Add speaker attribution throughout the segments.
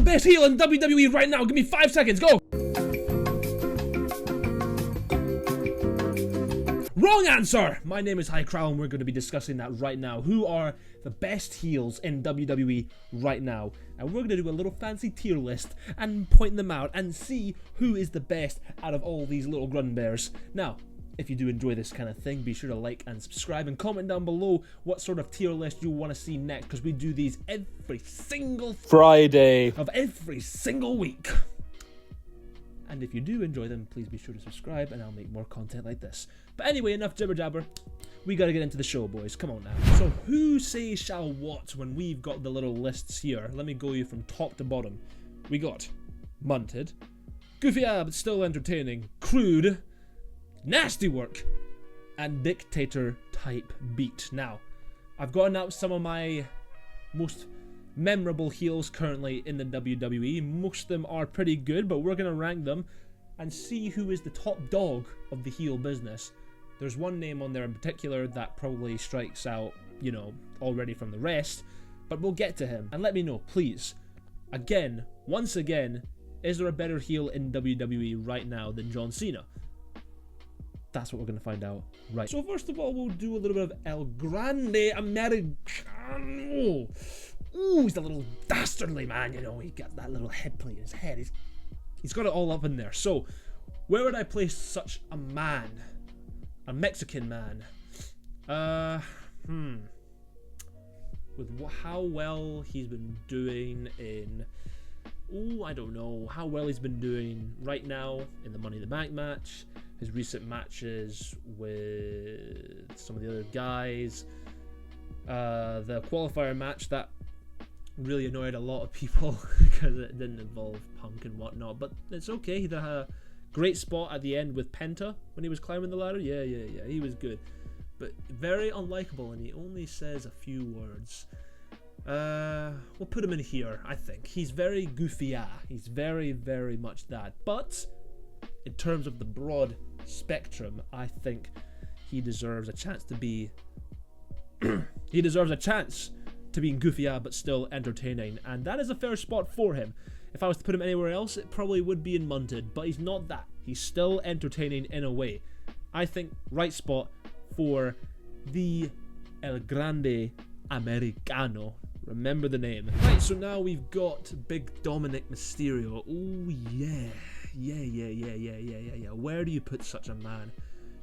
Speaker 1: best heel in WWE right now? Give me 5 seconds, go! Wrong answer! My name is Crowl, and we're going to be discussing that right now. Who are the best heels in WWE right now? And we're going to do a little fancy tier list and point them out and see who is the best out of all these little grun bears. Now, if you do enjoy this kind of thing, be sure to like and subscribe and comment down below what sort of tier list you want to see next, because we do these every single Friday of every single week. And if you do enjoy them, please be sure to subscribe and I'll make more content like this. But anyway, enough jibber jabber. We gotta get into the show, boys. Come on now. So who say shall what when we've got the little lists here? Let me go you from top to bottom. We got Munted, Goofy but still entertaining, Crude, Nasty Work, and Dictator type beat. Now, I've gotten out some of my most memorable heels currently in the WWE. Most of them are pretty good, but we're going to rank them and see who is the top dog of the heel business. There's one name on there in particular that probably strikes out, you know, already from the rest, but we'll get to him. And let me know, please, again, once again, is there a better heel in WWE right now than John Cena? That's what we're going to find out right. So first of all, we'll do a little bit of El Grande Americano. Ooh, he's a little dastardly man, you know, he got that little headplate in his head. He's got it all up in there. So, where would I place such a man? A Mexican man? With how well he's been doing in... Ooh, I don't know how well he's been doing right now in the Money in the Bank match, his recent matches with some of the other guys, the qualifier match that really annoyed a lot of people because it didn't involve Punk and whatnot, but it's okay. He had a great spot at the end with Penta when he was climbing the ladder. Yeah, he was good, but very unlikable, and he only says a few words. We'll put him in here. I think he's very goofy. He's very, very much that, but in terms of the broad spectrum, I think he deserves a chance to be he deserves a chance to be goofy but still entertaining, and that is a fair spot for him. If I was to put him anywhere else, it probably would be in Munted, but he's not that. He's still entertaining in a way. I think right spot for the El Grande Americano. Remember the name. Right, so now we've got Big Dominic Mysterio. Oh yeah. Where do you put such a man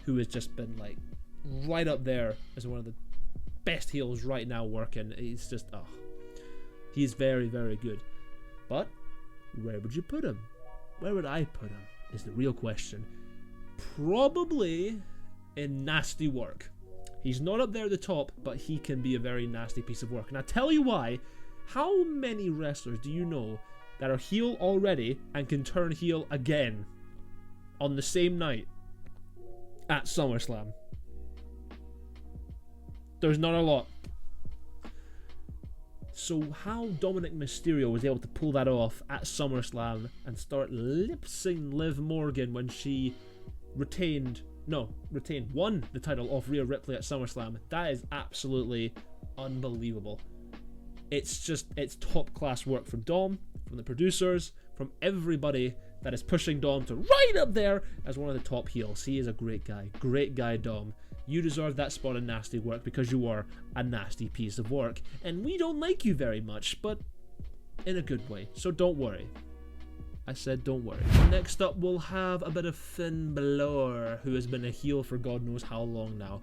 Speaker 1: who has just been like right up there as one of the best heels right now working? He's just, he's very, very good. But where would you put him? Where would I put him is the real question. Probably in Nasty Work. He's not up there at the top, but he can be a very nasty piece of work. And I'll tell you why. How many wrestlers do you know that are heel already and can turn heel again on the same night at SummerSlam? There's not a lot. So how Dominic Mysterio was able to pull that off at SummerSlam and start lip-syncing Liv Morgan when she won the title off Rhea Ripley at SummerSlam, that is absolutely unbelievable. It's top class work from Dom, from the producers, from everybody that is pushing Dom to right up there as one of the top heels. He is a great guy Dom. You deserve that spot in Nasty Work because you are a nasty piece of work, and we don't like you very much, but in a good way, so don't worry. I said don't worry. Next up, we'll have a bit of Finn Balor, who has been a heel for God knows how long now.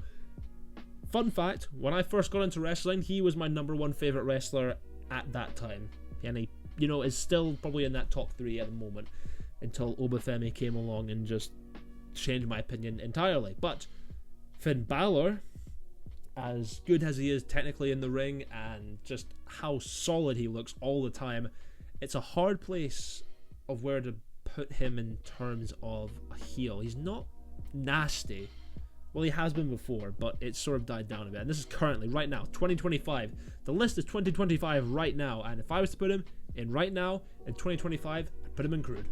Speaker 1: Fun fact, when I first got into wrestling, he was my #1 favorite wrestler at that time. And he, you know, is still probably in that top 3 at the moment, until Obafemi came along and just changed my opinion entirely. But Finn Balor, as good as he is technically in the ring and just how solid he looks all the time, it's a hard place of where to put him in terms of a heel. He's not nasty. Well, he has been before, but it's sort of died down a bit. And this is currently, right now, 2025. The list is 2025 right now, and if I was to put him in right now, in 2025, I'd put him in Crude.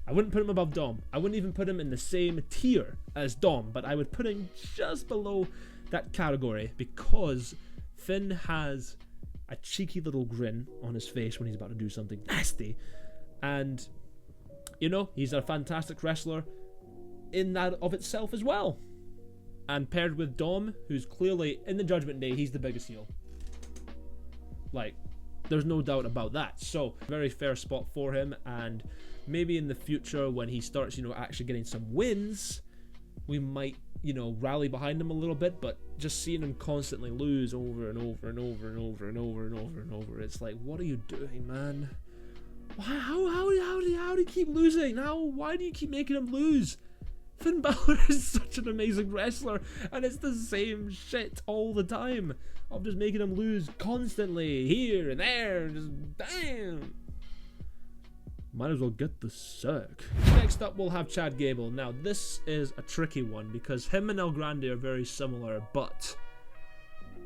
Speaker 1: I wouldn't put him above Dom. I wouldn't even put him in the same tier as Dom, but I would put him just below that category because Finn has a cheeky little grin on his face when he's about to do something nasty. And, you know, he's a fantastic wrestler in that of itself as well. And paired with Dom, who's clearly, in the Judgment Day, he's the biggest heel. Like, there's no doubt about that. So, very fair spot for him, and maybe in the future when he starts, you know, actually getting some wins, we might, you know, rally behind him a little bit, but just seeing him constantly lose over and over and over and over and over and over and over, it's like, what are you doing, man? How do you keep losing? Why do you keep making him lose? Finn Balor is such an amazing wrestler, and it's the same shit all the time of just making him lose constantly, here and there, and just damn. Might as well get the sack. Next up, we'll have Chad Gable. Now, this is a tricky one because him and El Grande are very similar, but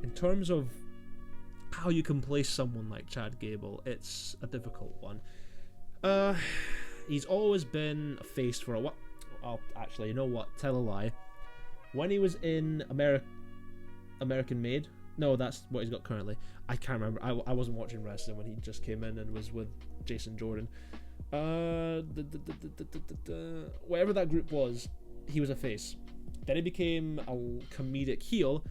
Speaker 1: in terms of how you can place someone like Chad Gable, it's a difficult one. He's always been a face for a while. Oh, actually, you know what? Tell a lie. When he was in American Made, no, that's what he's got currently. I can't remember. I wasn't watching wrestling when he just came in and was with Jason Jordan. Whatever that group was, he was a face. Then he became a comedic heel.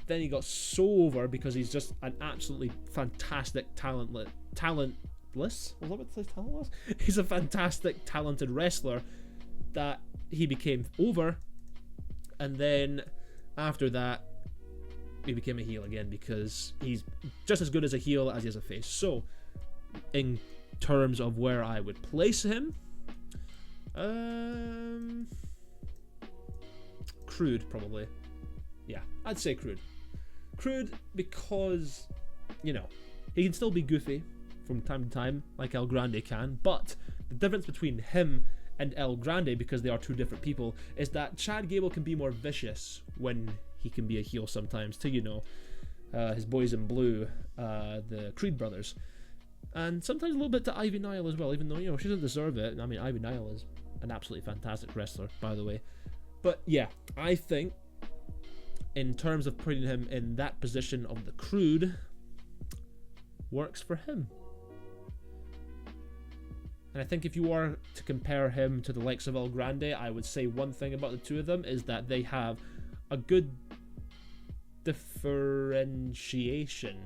Speaker 1: Then he got so over because he's just an absolutely fantastic talentless. Was that what it says? Talentless? He's a fantastic, talented wrestler that he became over, and then after that he became a heel again because he's just as good as a heel as he is a face. So in terms of where I would place him, Crude probably. Yeah, I'd say Crude because, you know, he can still be goofy from time to time like El Grande can, but the difference between him and El Grande, because they are two different people, is that Chad Gable can be more vicious when he can be a heel sometimes to, you know, his boys in blue, the Creed brothers, and sometimes a little bit to Ivy Nile as well, even though, you know, she doesn't deserve it. I mean, Ivy Nile is an absolutely fantastic wrestler, by the way. But yeah, I think in terms of putting him in that position of the Crude, works for him. And I think if you are to compare him to the likes of El Grande, I would say one thing about the two of them is that they have a good differentiation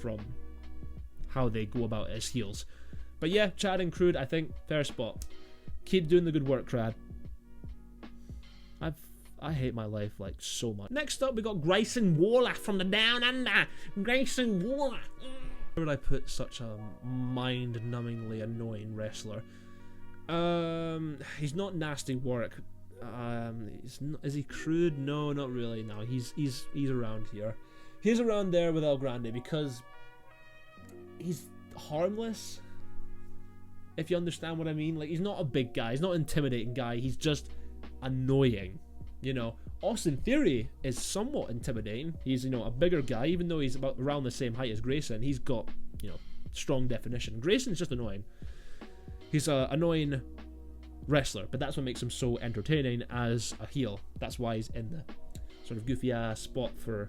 Speaker 1: from how they go about as heels. But yeah, Chad and Crude, I think, fair spot. Keep doing the good work, Crad. I hate my life like so much. Next up, we got Grayson Waller from the Down Under. Grayson Waller. Where would I put such a mind-numbingly annoying wrestler? He's not nasty work. Is he Crude? No, not really. No, he's around here. He's around there with El Grande because he's harmless. If you understand what I mean, like, he's not a big guy. He's not an intimidating guy. He's just annoying. You know, Austin Theory is somewhat intimidating. He's, you know, a bigger guy, even though he's about around the same height as Grayson. He's got, you know, strong definition. Grayson's just annoying. He's an annoying wrestler, but that's what makes him so entertaining as a heel. That's why he's in the sort of goofy ass spot for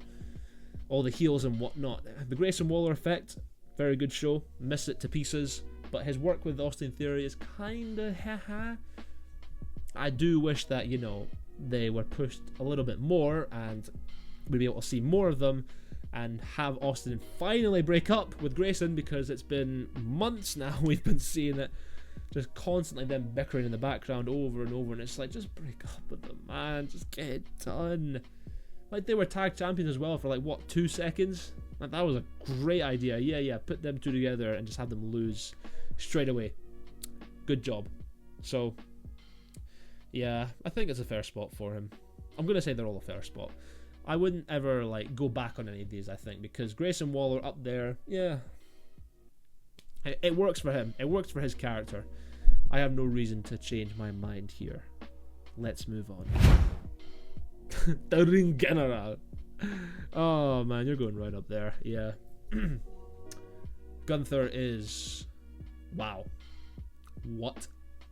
Speaker 1: all the heels and whatnot. The Grayson Waller effect, very good show. Miss it to pieces, but his work with Austin Theory is kinda haha. I do wish that, you know, they were pushed a little bit more and we'd be able to see more of them and have Austin finally break up with Grayson, because it's been months now we've been seeing it, just constantly them bickering in the background over and over, and it's like, just break up with them, man, just get it done. Like, they were tag champions as well for like, what, 2 seconds? Like, that was a great idea. Yeah, put them two together and just have them lose straight away. Good job. So yeah, I think it's a fair spot for him. I'm going to say they're all a fair spot. I wouldn't ever, like, go back on any of these, I think, because Grayson Waller up there, yeah, it works for him. It works for his character. I have no reason to change my mind here. Let's move on. The Ring General. Oh, man, you're going right up there. Yeah. Gunther is... wow. What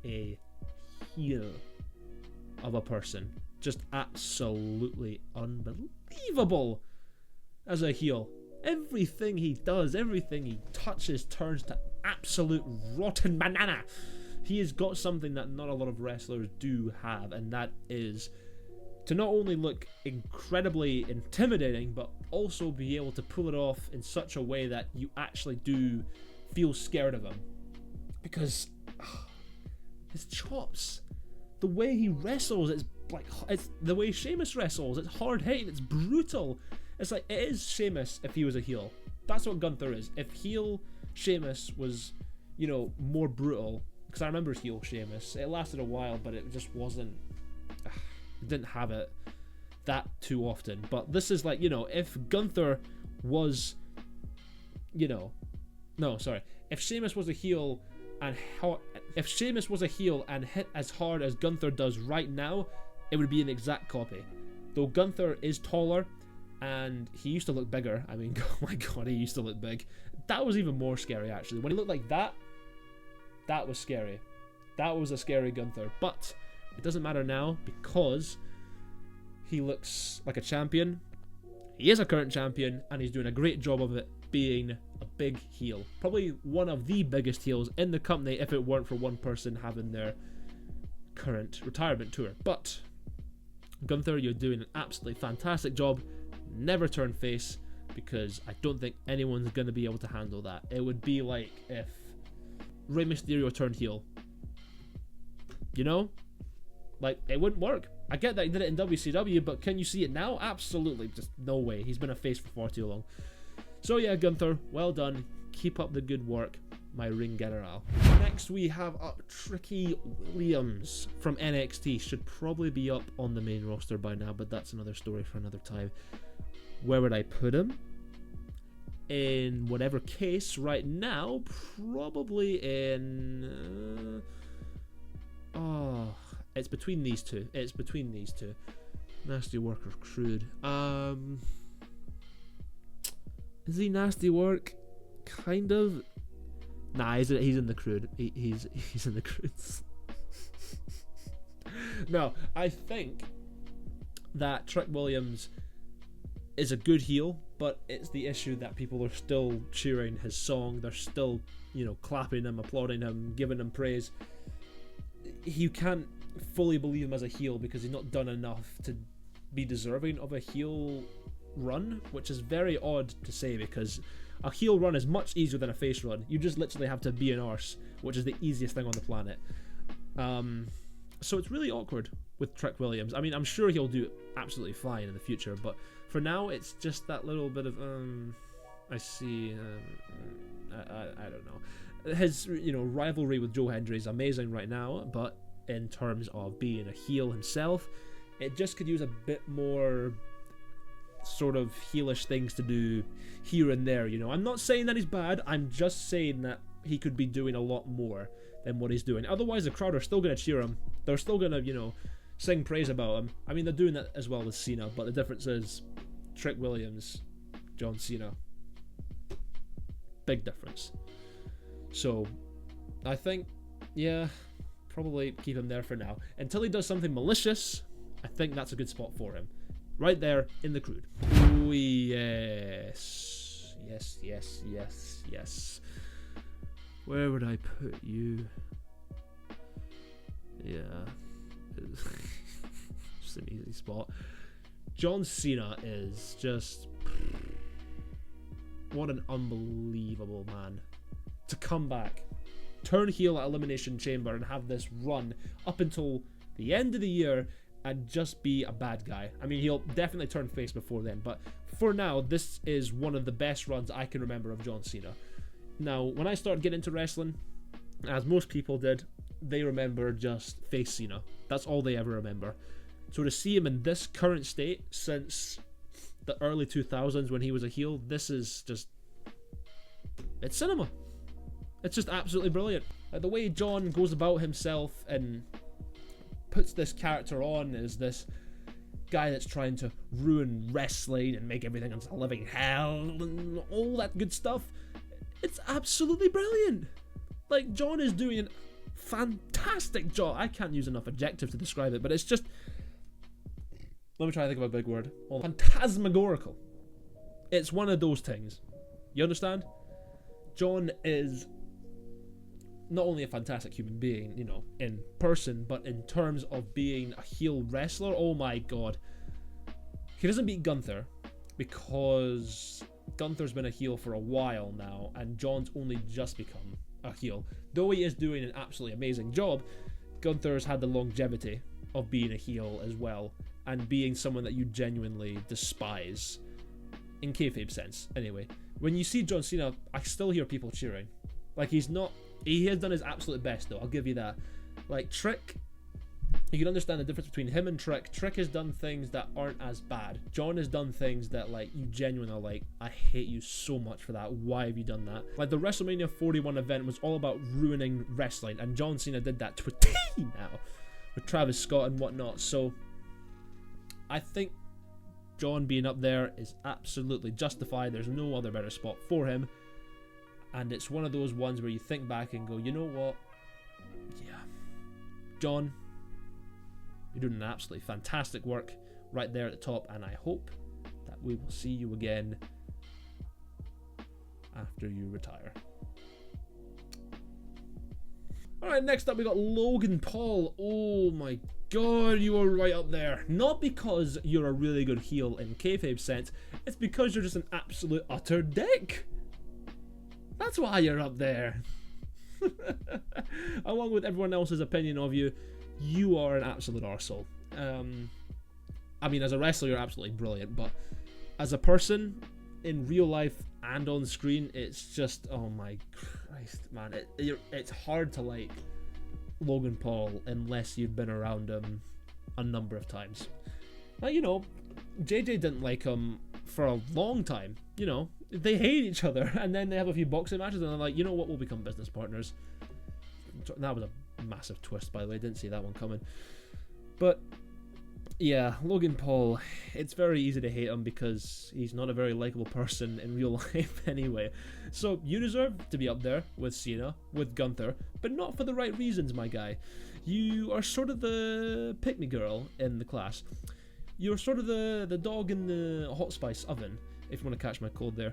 Speaker 1: a heel of a person. Just absolutely unbelievable as a heel. Everything he does, everything he touches turns to absolute rotten banana. He has got something that not a lot of wrestlers do have, and that is to not only look incredibly intimidating, but also be able to pull it off in such a way that you actually do feel scared of him. Because his chops, the way he wrestles, it's the way Sheamus wrestles. It's hard hitting, it's brutal. It's like, it is Sheamus if he was a heel. That's what Gunther is. If heel Sheamus was, you know, more brutal, because I remember heel Sheamus, it lasted a while, but it just wasn't, it didn't have it that too often. But this is like, you know, if Gunther was, you know, no, sorry, if Sheamus was a heel and if Sheamus was a heel and hit as hard as Gunther does right now, it would be an exact copy. Though Gunther is taller and he used to look bigger. I mean, oh my god, he used to look big. That was even more scary, actually. When he looked like that, that was scary. That was a scary Gunther. But it doesn't matter now because he looks like a champion. He is a current champion and he's doing a great job of it, being a big heel. Probably one of the biggest heels in the company if it weren't for one person having their current retirement tour. But Gunther, you're doing an absolutely fantastic job. Never turn face, because I don't think anyone's going to be able to handle that. It would be like if Rey Mysterio turned heel. You know? Like, it wouldn't work. I get that he did it in WCW, but can you see it now? Absolutely. Just no way. He's been a face for far too long. So yeah, Gunther, well done. Keep up the good work, my ring general. Next we have up Tricky Williams from NXT. Should probably be up on the main roster by now, but that's another story for another time. Where would I put him? In whatever case, right now, probably in... it's between these two. It's between these two. Nasty Work or Crude. Is he Nasty Work? Kind of. Nah, he's in the Crude. He's in the Crudes. No, I think that Trick Williams is a good heel, but it's the issue that people are still cheering his song. They're still, you know, clapping him, applauding him, giving him praise. You can't fully believe him as a heel because he's not done enough to be deserving of a heel run, which is very odd to say because a heel run is much easier than a face run. You just literally have to be an arse, which is the easiest thing on the planet. So it's really awkward with Trick Williams. I mean, I'm sure he'll do absolutely fine in the future, but for now, it's just that little bit of, I see, I don't know. His, you know, rivalry with Joe Hendry is amazing right now, but in terms of being a heel himself, it just could use a bit more sort of heelish things to do here and there, you know. I'm not saying that he's bad, I'm just saying that he could be doing a lot more than what he's doing. Otherwise, the crowd are still going to cheer him. They're still going to, you know, sing praise about him. I mean, they're doing that as well with Cena, but the difference is Trick Williams, John Cena. Big difference. So, I think, yeah, probably keep him there for now. Until he does something malicious, I think that's a good spot for him. Right there in the Crude. Oh, yes. Yes, yes, yes, yes. Where would I put you? Yeah. Just an easy spot. John Cena is just... What an unbelievable man. To come back, turn heel at Elimination Chamber and have this run up until the end of the year and just be a bad guy. I mean, he'll definitely turn face before then, but for now, this is one of the best runs I can remember of John Cena. Now, when I started getting into wrestling, as most people did, they remember just face Cena. That's all they ever remember. So to see him in this current state since the early 2000s when he was a heel, this is just... It's cinema. It's just absolutely brilliant. Like the way John goes about himself and puts this character on as this guy that's trying to ruin wrestling and make everything into a living hell and all that good stuff. It's absolutely brilliant. Like, John is doing a fantastic job. I can't use enough adjective to describe it, but it's just... Let me try to think of a big word. Phantasmagorical. It's one of those things. You understand? John is not only a fantastic human being, you know, in person, but in terms of being a heel wrestler, oh my god. He doesn't beat Gunther because Gunther's been a heel for a while now, and John's only just become a heel. Though he is doing an absolutely amazing job, Gunther's had the longevity of being a heel as well, and being someone that you genuinely despise. In kayfabe sense, anyway. When you see John Cena, I still hear people cheering. Like, he has done his absolute best, though, I'll give you that. Like, Trick, you can understand the difference between him and Trick. Trick has done things that aren't as bad. John has done things that, like, you genuinely are like, I hate you so much for that. Why have you done that? Like, the WrestleMania 41 event was all about ruining wrestling, and John Cena did that to a T now, with Travis Scott and whatnot. So, I think John being up there is absolutely justified. There's no other better spot for him. And it's one of those ones where you think back and go, you know what? Yeah. John, you're doing an absolutely fantastic work right there at the top, and I hope that we will see you again after you retire. Alright, next up we got Logan Paul. Oh my god, you are right up there. Not because you're a really good heel in kayfabe sense, it's because you're just an absolute utter dick. That's why you're up there. Along with everyone else's opinion of you, you are an absolute arsehole. I mean, as a wrestler, you're absolutely brilliant, but as a person, in real life and on screen, it's just, oh my Christ, man. It's hard to like Logan Paul unless you've been around him a number of times. Now, you know, JJ didn't like him for a long time, you know. They hate each other, and then they have a few boxing matches, and they're like, you know what, we'll become business partners. That was a massive twist, by the way. Didn't see that one coming. But yeah, Logan Paul, it's very easy to hate him because he's not a very likable person in real life anyway. So you deserve to be up there with Cena, with Gunther, but not for the right reasons, my guy. You are sort of the pick-me girl in the class. You're sort of the dog in the hot spice oven, if you want to catch my cold there.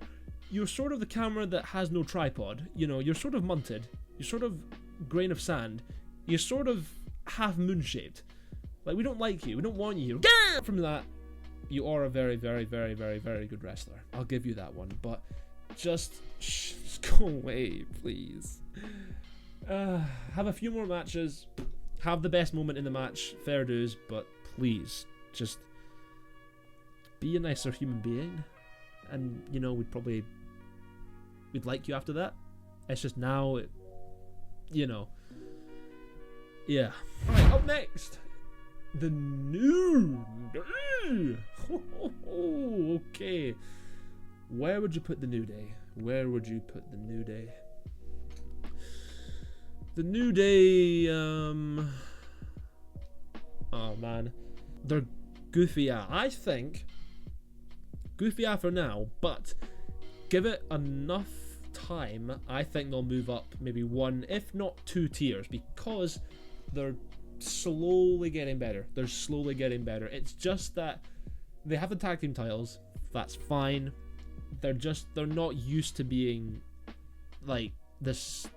Speaker 1: You're sort of the camera that has no tripod. You know, you're sort of munted. You're sort of grain of sand. You're sort of half moon-shaped. Like, we don't like you. We don't want you here. From that, you are a very, very, very, very, very good wrestler. I'll give you that one. But just go away, please. Have a few more matches. Have the best moment in the match. Fair dues. But please, just be a nicer human being. And, you know, we'd like you after that. It's just now, you know. Yeah. Alright, up next. The New Day. Okay. Where would you put the New Day? Where would you put the New Day? The New Day, oh man. They're goofy. I think goofy for now, but give it enough time, I think they'll move up maybe one, if not two tiers, because they're slowly getting better. They're slowly getting better. It's just that they have the tag team titles. That's fine. They're not used to being like this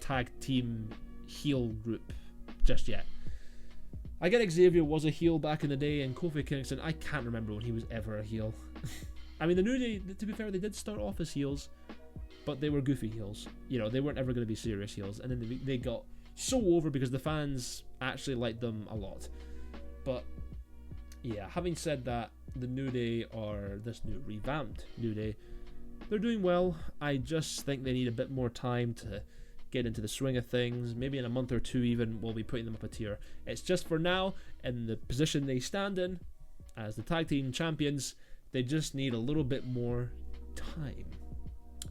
Speaker 1: tag team heel group just yet. I get Xavier was a heel back in the day, and Kofi Kingston, I can't remember when he was ever a heel. I mean, the New Day, to be fair, they did start off as heels, but they were goofy heels. You know, they weren't ever going to be serious heels, and then they got so over because the fans actually liked them a lot. But yeah, having said that, the New Day are this new revamped New Day. They're doing well. I just think they need a bit more time to get into the swing of things. Maybe in a month or two even, we'll be putting them up a tier. It's just for now, in the position they stand in as the tag team champions, they just need a little bit more time.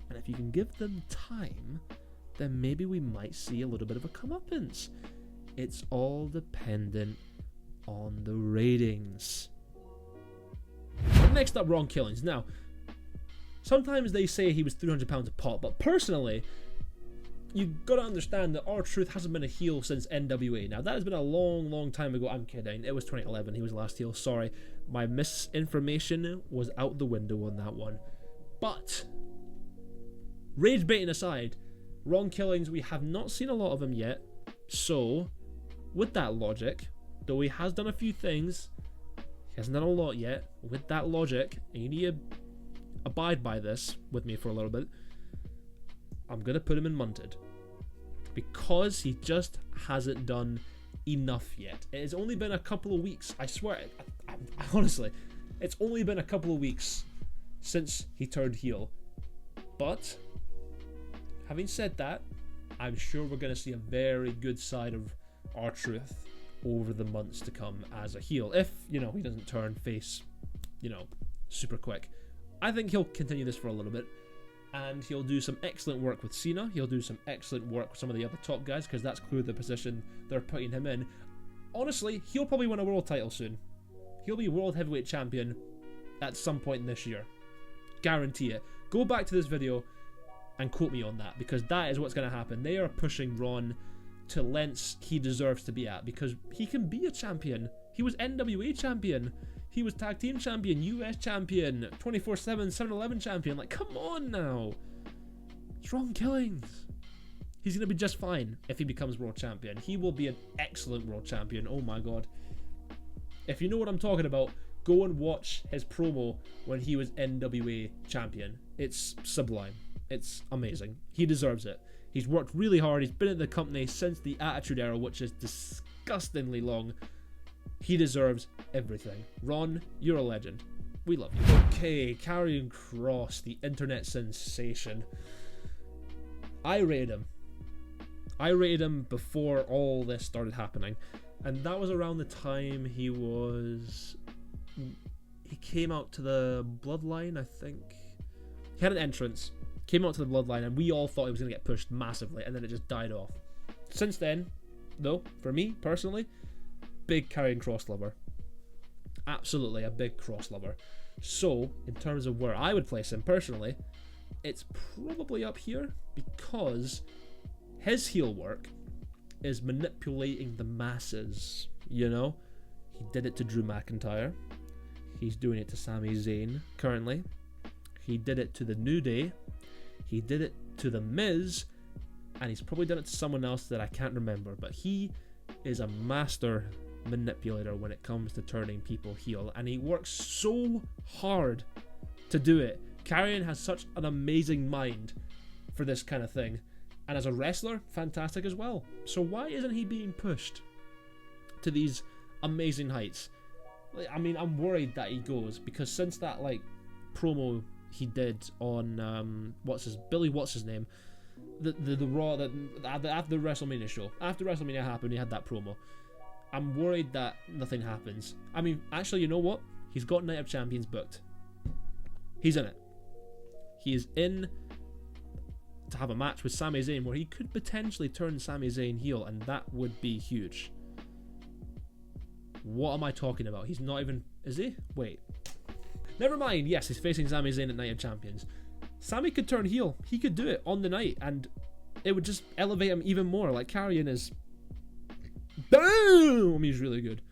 Speaker 1: And if you can give them time, then maybe we might see a little bit of a comeuppance. It's all dependent on the ratings. Next up, Ron Killings. Now, sometimes they say he was 300 pounds a pop, but personally, you've got to understand that R-Truth hasn't been a heel since NWA. Now, that has been a long, long time ago. I'm kidding. It was 2011. He was the last heel. Sorry. My misinformation was out the window on that one. But, rage baiting aside, Ron Killings, we have not seen a lot of him yet. So, with that logic, though he has done a few things, he hasn't done a lot yet. With that logic, and you need to abide by this with me for a little bit, I'm going to put him in Munted. Because he just hasn't done enough yet. It has only been a couple of weeks. I swear, honestly, it's only been a couple of weeks since he turned heel. But, having said that, I'm sure we're going to see a very good side of R-Truth over the months to come as a heel. If, he doesn't turn face, super quick. I think he'll continue this for a little bit. And he'll do some excellent work with Cena. He'll do some excellent work with some of the other top guys, because that's clearly the position they're putting him in. Honestly, he'll probably win a world title soon. He'll be world heavyweight champion at some point this year. Guarantee it. Go back to this video and quote me on that, because that is what's going to happen. They are pushing Ron to lengths he deserves to be at, because he can be a champion. He was NWA champion. He was tag team champion, US champion, 24/7, 7-Eleven champion. Like, come on now. It's Ron Killings. He's going to be just fine if he becomes world champion. He will be an excellent world champion. Oh my god. If you know what I'm talking about, go and watch his promo when he was NWA champion. It's sublime. It's amazing. He deserves it. He's worked really hard. He's been at the company since the Attitude Era, which is disgustingly long. He deserves everything. Ron, you're a legend. We love you. Okay, Karrion Kross, the internet sensation. I rated him. I rated him before all this started happening. And that was around the time he came out to the Bloodline, I think. He had an entrance, came out to the Bloodline, and we all thought he was going to get pushed massively, and then it just died off. Since then, though, for me, personally, big Karrion Kross lover. Absolutely a big Kross lover. So, in terms of where I would place him personally, it's probably up here, because his heel work is manipulating the masses, He did it to Drew McIntyre. He's doing it to Sami Zayn currently. He did it to the New Day. He did it to The Miz. And he's probably done it to someone else that I can't remember. But he is a master manipulator when it comes to turning people heel. And he works so hard to do it. Karrion has such an amazing mind for this kind of thing. And as a wrestler, fantastic as well. So why isn't he being pushed to these amazing heights? I mean, I'm worried that he goes, because since that promo he did on what's his name, the Raw after the WrestleMania show, after WrestleMania happened, he had that promo. I'm worried that nothing happens. I mean, actually, you know what? He's got Night of Champions booked. He's in it. He is in to have a match with Sami Zayn where he could potentially turn Sami Zayn heel, and that would be huge. What am I talking about? He's not even... Is he? Wait. Never mind. Yes, he's facing Sami Zayn at Night of Champions. Sami could turn heel. He could do it on the night, and it would just elevate him even more. Like, Karrion is... Boom! He's really good.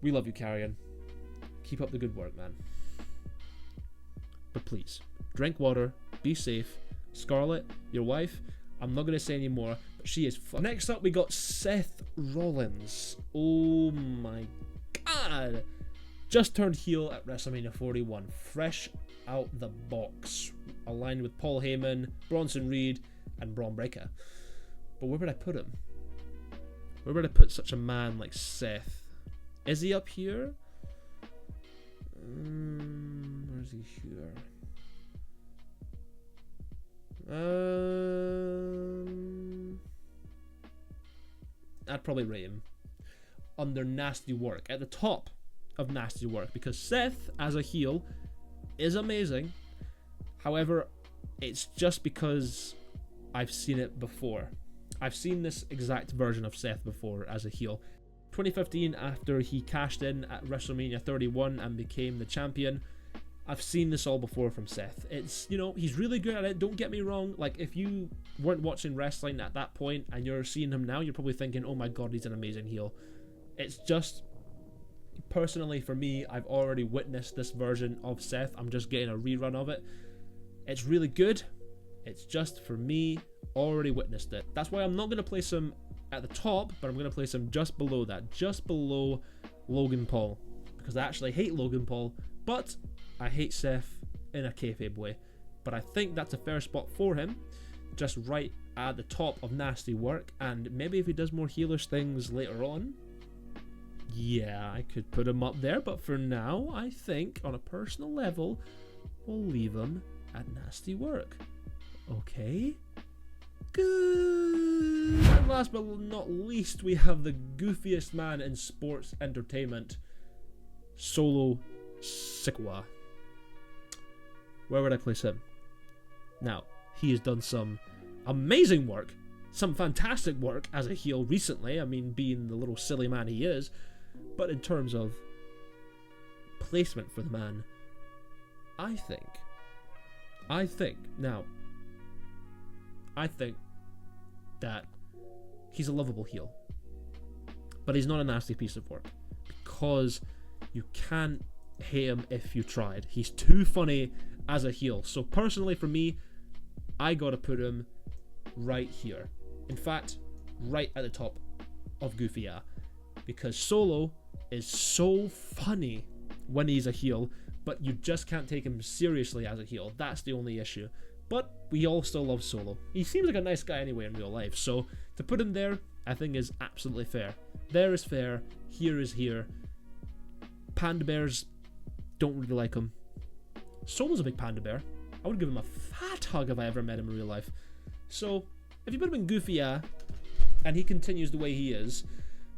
Speaker 1: We love you, Karrion. Keep up the good work, man. But please, drink water, be safe. Scarlett, your wife, I'm not going to say any more, but she is fucking... Next up, we got Seth Rollins. Oh my god. Just turned heel at WrestleMania 41. Fresh out the box. Aligned with Paul Heyman, Bronson Reed, and Braun Breaker. But where would I put him? Where would I put such a man like Seth? Is he up here? Where is he here? I'd probably rate him under Nasty Work, at the top of Nasty Work, because Seth as a heel is amazing. However, it's just because I've seen it before. I've seen this exact version of Seth before as a heel. 2015, after he cashed in at WrestleMania 31 and became the champion, I've seen this all before from Seth. It's, he's really good at it, don't get me wrong. Like, if you weren't watching wrestling at that point and you're seeing him now, you're probably thinking, oh my god, he's an amazing heel. It's just, personally for me, I've already witnessed this version of Seth. I'm just getting a rerun of it. It's really good. It's just, for me, already witnessed it. That's why I'm not going to place him at the top, but I'm going to place him just below that, just below Logan Paul, because I actually hate Logan Paul, but I hate Seth in a kayfabe way. But I think that's a fair spot for him, just right at the top of Nasty Work, and maybe if he does more heelish things later on, yeah, I could put him up there, but for now, I think, on a personal level, we'll leave him at Nasty Work. Okay? Good. And last but not least, we have the goofiest man in sports entertainment, Solo Sikoa. Where would I place him? Now, he has done some amazing work, some fantastic work as a heel recently, I mean, being the little silly man he is, but in terms of placement for the man, I think that he's a lovable heel, but he's not a nasty piece of work, because you can't hate him if you tried. He's too funny as a heel. So personally for me, I gotta put him right here. In fact, right at the top of Goofy, because Solo is so funny when he's a heel, but you just can't take him seriously as a heel. That's the only issue. But we all still love Solo. He seems like a nice guy anyway in real life, so to put him there, I think is absolutely fair. There is fair, here is here. Panda bears, don't really like him. Solo's a big panda bear. I would give him a fat hug if I ever met him in real life. So, if you put him in Goofy, and he continues the way he is,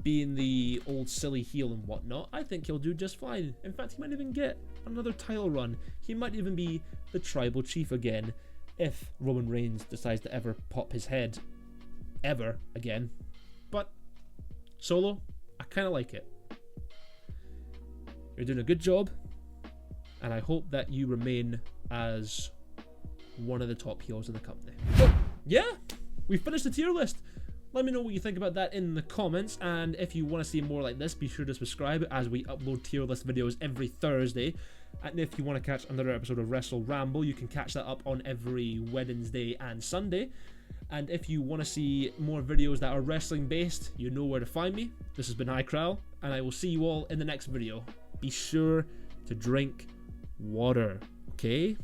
Speaker 1: being the old silly heel and whatnot, I think he'll do just fine. In fact, he might even get another title run. He might even be the tribal chief again, if Roman Reigns decides to ever pop his head ever again. But Solo, I kind of like it. You're doing a good job, and I hope that you remain as one of the top heels in the company. But yeah, we finished the tier list. Let me know what you think about that in the comments, and if you want to see more like this, be sure to subscribe as we upload tier list videos every Thursday. And if you want to catch another episode of Wrestle Ramble, you can catch that up on every Wednesday and Sunday. And if you want to see more videos that are wrestling based, you know where to find me. This has been Crowl, and I will see you all in the next video. Be sure to drink water, okay?